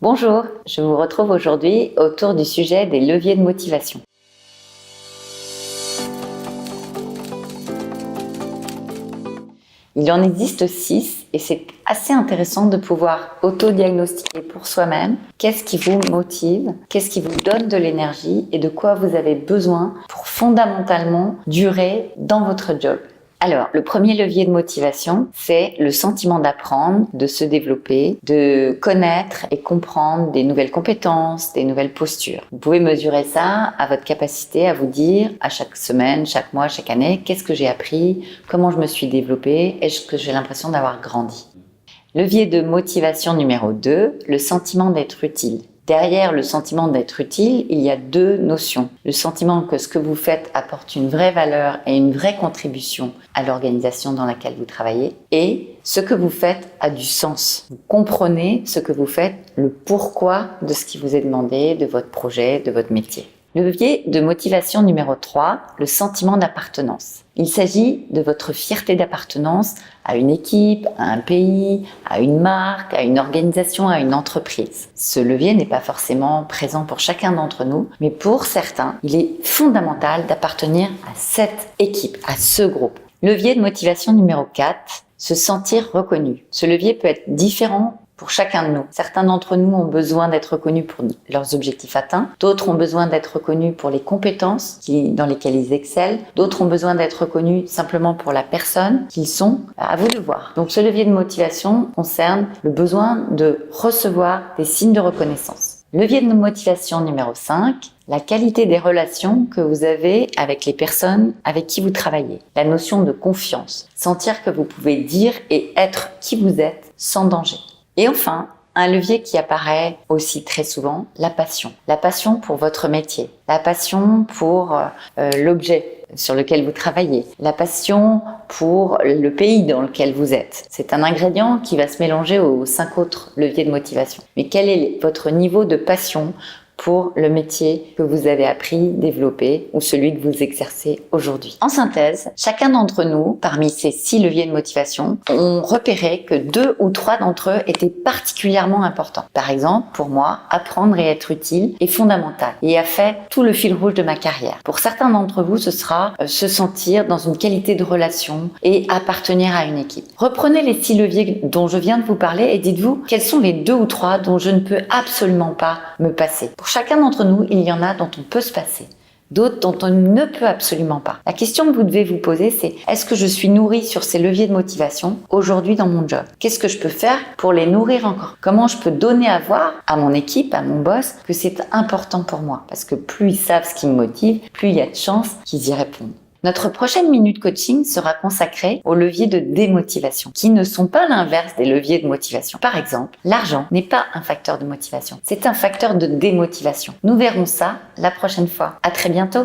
Bonjour, je vous retrouve aujourd'hui autour du sujet des leviers de motivation. Il en existe 6 et c'est assez intéressant de pouvoir auto-diagnostiquer pour soi-même qu'est-ce qui vous motive, qu'est-ce qui vous donne de l'énergie et de quoi vous avez besoin pour fondamentalement durer dans votre job. Alors, le premier levier de motivation, c'est le sentiment d'apprendre, de se développer, de connaître et comprendre des nouvelles compétences, des nouvelles postures. Vous pouvez mesurer ça à votre capacité à vous dire à chaque semaine, chaque mois, chaque année, qu'est-ce que j'ai appris, comment je me suis développée, est-ce que j'ai l'impression d'avoir grandi. Levier de motivation numéro 2, le sentiment d'être utile. Derrière le sentiment d'être utile, il y a deux notions. Le sentiment que ce que vous faites apporte une vraie valeur et une vraie contribution à l'organisation dans laquelle vous travaillez et ce que vous faites a du sens. Vous comprenez ce que vous faites, le pourquoi de ce qui vous est demandé, de votre projet, de votre métier. Le levier de motivation numéro 3, le sentiment d'appartenance. Il s'agit de votre fierté d'appartenance à une équipe, à un pays, à une marque, à une organisation, à une entreprise. Ce levier n'est pas forcément présent pour chacun d'entre nous, mais pour certains, il est fondamental d'appartenir à cette équipe, à ce groupe. Levier de motivation numéro 4, se sentir reconnu. Ce levier peut être différent pour chacun de nous. Certains d'entre nous ont besoin d'être reconnus pour leurs objectifs atteints. D'autres ont besoin d'être reconnus pour les compétences dans lesquelles ils excellent. D'autres ont besoin d'être reconnus simplement pour la personne qu'ils sont. À vous de voir. Donc ce levier de motivation concerne le besoin de recevoir des signes de reconnaissance. Levier de motivation numéro 5, la qualité des relations que vous avez avec les personnes avec qui vous travaillez. La notion de confiance. Sentir que vous pouvez dire et être qui vous êtes sans danger. Et enfin, un levier qui apparaît aussi très souvent, la passion. La passion pour votre métier, la passion pour l'objet sur lequel vous travaillez, la passion pour le pays dans lequel vous êtes. C'est un ingrédient qui va se mélanger aux 5 autres leviers de motivation. Mais quel est votre niveau de passion pour le métier que vous avez appris, développé ou celui que vous exercez aujourd'hui. En synthèse, chacun d'entre nous, parmi ces 6 leviers de motivation, ont repéré que 2 ou 3 d'entre eux étaient particulièrement importants. Par exemple, pour moi, apprendre et être utile est fondamental et a fait tout le fil rouge de ma carrière. Pour certains d'entre vous, ce sera se sentir dans une qualité de relation et appartenir à une équipe. Reprenez les 6 leviers dont je viens de vous parler et dites-vous quels sont les 2 ou 3 dont je ne peux absolument pas me passer. Pour chacun d'entre nous, il y en a dont on peut se passer, d'autres dont on ne peut absolument pas. La question que vous devez vous poser, c'est est-ce que je suis nourrie sur ces leviers de motivation aujourd'hui dans mon job? Qu'est-ce que je peux faire pour les nourrir encore? Comment je peux donner à voir à mon équipe, à mon boss, que c'est important pour moi? Parce que plus ils savent ce qui me motive, plus il y a de chances qu'ils y répondent. Notre prochaine minute coaching sera consacrée aux leviers de démotivation, qui ne sont pas l'inverse des leviers de motivation. Par exemple, l'argent n'est pas un facteur de motivation, c'est un facteur de démotivation. Nous verrons ça la prochaine fois. À très bientôt.